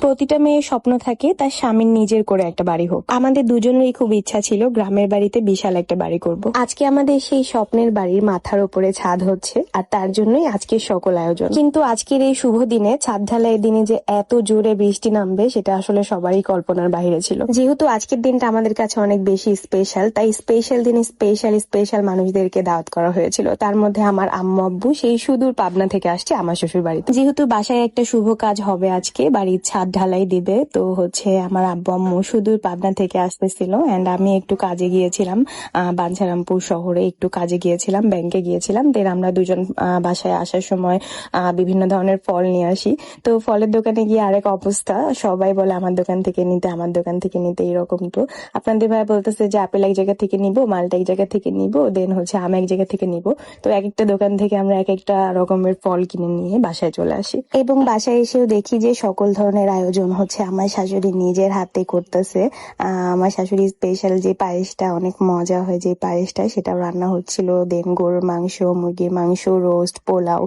প্রতিটা মেয়ের স্বপ্ন থাকে তার স্বামীর নিজের করে একটা বাড়ি হোক। আমাদের দুজনেরই খুব ইচ্ছা ছিল গ্রামের বাড়িতে বিশাল একটা বাড়ি করব। আজকে আমাদের সেই স্বপ্নের বাড়ির মাথার উপরে ছাদ হচ্ছে, আর তার জন্যই আজকের সকল আয়োজন। কিন্তু আজকের এই শুভ দিনে, ছাদ ঢালাইয়ের দিনে যে এত জোরে বৃষ্টি নামবে সেটা আসলে সবারই কল্পনার বাইরে ছিল। যেহেতু আজকের দিনটা আমাদের কাছে অনেক বেশি স্পেশাল, তাই স্পেশাল দিনে স্পেশাল মানুষদেরকে দাওয়াত করা হয়েছিল। তার মধ্যে আমার আম্মু আব্বু সেই সুদূর পাবনা থেকে আসছে আমার শ্বশুর বাড়িতে। যেহেতু বাসায় একটা শুভ কাজ হবে আজকে, বাড়ির ছাদ ঢালাই দিবে, তো হচ্ছে আমার আব্বু আম্মু সুদূর পাবনা থেকে আসতেছিল। এন্ড আমি একটু কাজে গিয়েছিলাম, বাঞ্ছারামপুর শহরে একটু কাজে গিয়েছিলাম, ব্যাংকে গিয়েছিলাম। দেন আমরা দুজন বাসায় আসার সময় বিভিন্ন ধরনের ফল নিয়ে আসি। তো ফলের দোকানে গিয়ে আরেক অবস্থা, সবাই বলে আমার দোকান থেকে নিতে, আমার দোকান থেকে নিতে, এরকম। তো আপনাদের ভাই বলতেছে যে আপেল এক জায়গা থেকে নিবো, মালটা এক জায়গা থেকে নিবো, দেন হচ্ছে আম এক জায়গা থেকে নিবো। তো এক একটা দোকান থেকে আমরা এক একটা রকমের ফল কিনে নিয়ে বাসায় চলে আসি। এবং বাসায় এসেও দেখি যে সকল ধরনের আয়োজন হচ্ছে আমার শাশুড়ি নিজের হাতে করতেছে। আমার শাশুড়ি স্পেশাল যে পায়েসটা, অনেক মজা হয় যে পায়েসটা, সেটাও রান্না হচ্ছিল। দেন গরুর মাংস, মুরগির মাংস, রোস্ট, পোলাও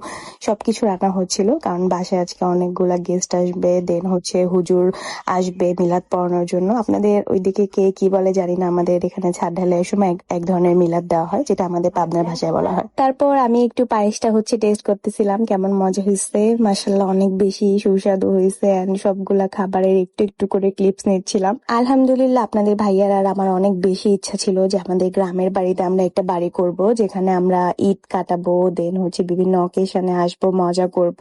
সবকিছু রান্না হচ্ছিল, কারণ বাসায় আজকে অনেকগুলা গেস্ট আসবে। দেন হচ্ছে হুজুর আসবে মিলাদ পড়ানোর জন্য। আপনাদের ওইদিকে কে কি বলে জানি না, আমাদের এখানে ছাদ ঢালাইয়ের সময় এক ধরনের মিলাদ দেওয়া হয়, যেটা আমাদের পাবনার ভাষায় বলা হয়। তারপর আমি একটু পায়েসটা হচ্ছে টেস্ট করতেছিলাম, কেমন মজা হয়েছে। মাশাআল্লাহ অনেক বেশি সুস্বাদু হয়েছে। এন্ড সবগুলা খাবারের একটু একটু করে ক্লিপস নিচ্ছিলাম। আলহামদুলিল্লাহ, আপনাদের ভাইয়ার আর আমার অনেক বেশি ইচ্ছা ছিল যে আমাদের গ্রামের বাড়িতে আমরা একটা বাড়ি করব, যেখানে আমরা ঈদ কাটাবো, দেন হচ্ছে বিভিন্ন অকেশনে আসবো, মজা করব।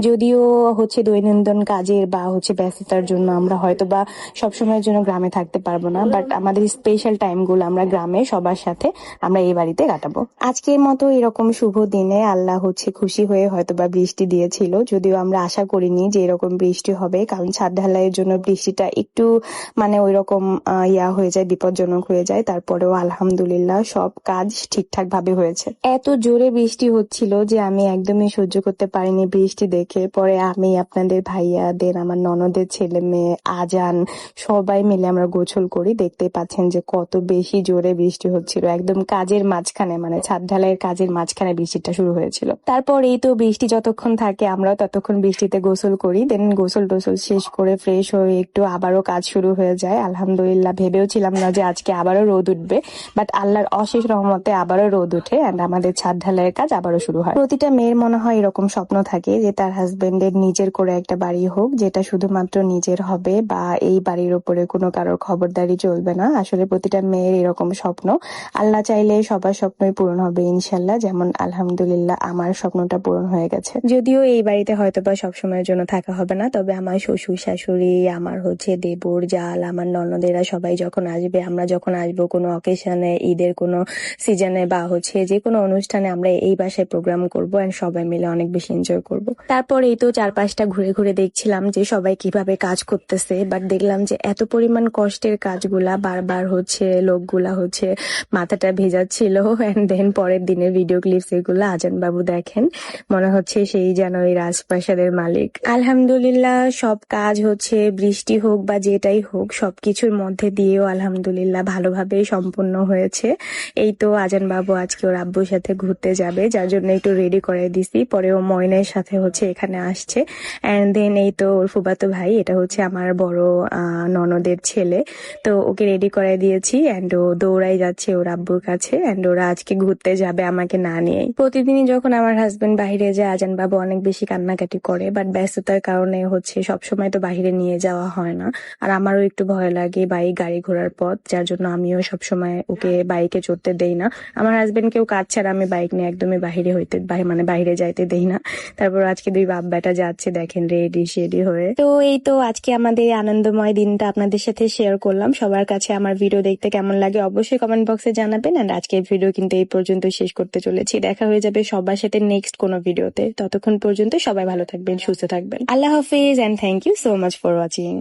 যদিও হচ্ছে দৈনন্দিন কাজের বা হচ্ছে ব্যস্ততার জন্য আমরা হয়তো বা সবসময়ের জন্য গ্রামে থাকতে পারবো না, বাট আমাদের স্পেশাল টাইম গুলো আমরা গ্রামে সবার সাথে আমরা এই বাড়িতে কাটাবো। আজকের মতো এরকম শুভ দিনে আল্লাহ হচ্ছে খুশি হয়ে হয়তো বা বৃষ্টি দিয়েছিল, যদিও আমরা আশা করিনি যে এরকম বৃষ্টি হবে, কারণ ছাদ ঢালাইয়ের জন্য বৃষ্টিটা একটু মানে ওইরকম হয়ে যায়, বিপজ্জনক হয়ে যায়। তারপরেও আলহামদুলিল্লাহ সব কাজ ঠিকঠাক ভাবে হয়েছে। এত জোরে বৃষ্টি হচ্ছিল যে আমি একদমই সহ্য করতে পারিনি বৃষ্টি দেখে। পরে আমি, আপনাদের ভাইয়া, দেন আমার ননদের ছেলে মেয়ে, আজান, সবাই মিলে আমরা গোসল করি। দেখতে পাচ্ছেন যে কত বেশি জোরে বৃষ্টি হচ্ছিল, একদম কাজের মাঝখানে, মানে ছাদ ঢালাইয়ের কাজের মাঝখানে বৃষ্টিটা শুরু হয়েছিল। তারপর এই তো বৃষ্টি যতক্ষণ থাকে আমরাও ততক্ষণ বৃষ্টিতে গোসল করি। দেন গোসল টোসল শেষ করে ফ্রেশ হয়ে একটু আবারও কাজ শুরু হয়ে যায়। আলহামদুলিল্লাহ ভেবেও ছিলাম না যে আজকে আবারও রোদ উঠবে, বাট আল্লাহর অশেষ রহমতে আবারও রোদ উঠে এন্ড আমাদের ছাদ ঢালাইয়ের কাজ আবারও শুরু হয়। প্রতিটা মেয়ের মনে হয় এরকম স্বপ্ন থাকে যে তার হাজবেন্ডের নিজের করে একটা বাড়ি হোক, যেটা শুধুমাত্র নিজের হবে, বা এই বাড়ির উপরে কোনো কারোর খবরদারি চলবে না। আসলে প্রতিটা মেয়ের এরকম স্বপ্ন। আল্লাহ চাইলে সবার স্বপ্নই পূরণ হবে ইনশাল্লাহ। যেমন আলহামদুলিল্লাহ আমার স্বপ্নটা পূরণ হয়ে গেছে। যদিও এই বাড়িতে হয়তো বা সবসময়ের জন্য থাকা হবে না, তবে আমার শ্বশুর শাশুড়ি, আমার হচ্ছে দেবর, জাল, আমার ননদেরা সবাই যখন আসবে, আমরা যখন আসবো কোনো অকেশনে, ঈদের কোনো সিজনে বা হচ্ছে যে কোনো অনুষ্ঠানে, আমরা এই বাসায় প্রোগ্রাম করবো এন্ড সবাই মিলে অনেক বেশি এনজয় করব। তারপর এই তো চারপাশটা ঘুরে ঘুরে দেখছিলাম যে সবাই কিভাবে কাজ করতেছে, বাট দেখলাম যে এত পরিমাণ কষ্টের কাজগুলা, বারবার হচ্ছে লোকগুলা হচ্ছে মাথাটা ভেজাচ্ছিল। এন্ড দেন পরের দিনের ভিডিও ক্লিপস এগুলো আজান বাবু দেখেন, মনে হচ্ছে সেই যেন এই রাজপ্রাসাদের মালিক। আলহামদুলিল্লাহ সব কাজ হচ্ছে বৃষ্টি হোক বা যেটাই হোক, সবকিছুর মধ্যে দিয়েও আলহামদুলিল্লাহ ভালোভাবেই সম্পূর্ণ হয়েছে। এই তো আজান বাবু আজকে ওর আব্বুর সাথে ঘুরতে যাবে, যার জন্য একটু রেডি করে দিছি। পরে ও ময়নের সাথে হচ্ছে এখানে আসছে। এন্ড দেন এই তো ওর ফুফাতো ভাই, এটা হচ্ছে আমার বড় ননদের ছেলে, তো ওকে রেডি করে দিয়েছি। এন্ড ও দৌড়াই যাচ্ছে ওর আব্বুর কাছে। এন্ড ওরা আজকে ঘুরতে যাবে আমাকে না নিয়েই। প্রতিদিনই যখন আমার হাজবেন্ড বাইরে যায়, আজান বাবু অনেক বেশি কান্নাকাটি করে, বাট ব্যস্ততার কারণে হচ্ছে সবসময় তো বাইরে নিয়ে যাওয়া হয় না। আর আমারও একটু ভয় লাগে বাইক, গাড়ি ঘোড়ার পথ, যার জন্য আমিও সবসময় ওকে বাইকে চড়তে দেই না। আমার হাজবেন্ডকেও কাজ ছাড়া আমি বাইক নিয়ে একদমই বাইরে যাইতে দেই না। তারপর আজকে দুই বাপ বেটা যাচ্ছে, দেখেন রেডি শেডি হয়ে। তো এই তো আজকে আমাদের আনন্দময় দিনটা আপনাদের সাথে শেয়ার করলাম। সবার কাছে আমার ভিডিও দেখতে কেমন লাগে অবশ্যই কমেন্ট বক্সে জানাবেন। এন্ড আজকের ভিডিও কিন্তু এই পর্যন্ত শেষ করতে চলেছি। দেখা হয়ে যাবে সবার সাথে নেক্সট কোনো ভিডিওতে। ততক্ষণ পর্যন্ত সবাই ভালো থাকবেন, সুস্থ থাকবেন। আল্লাহ হাফিজ and thank you so much for watching.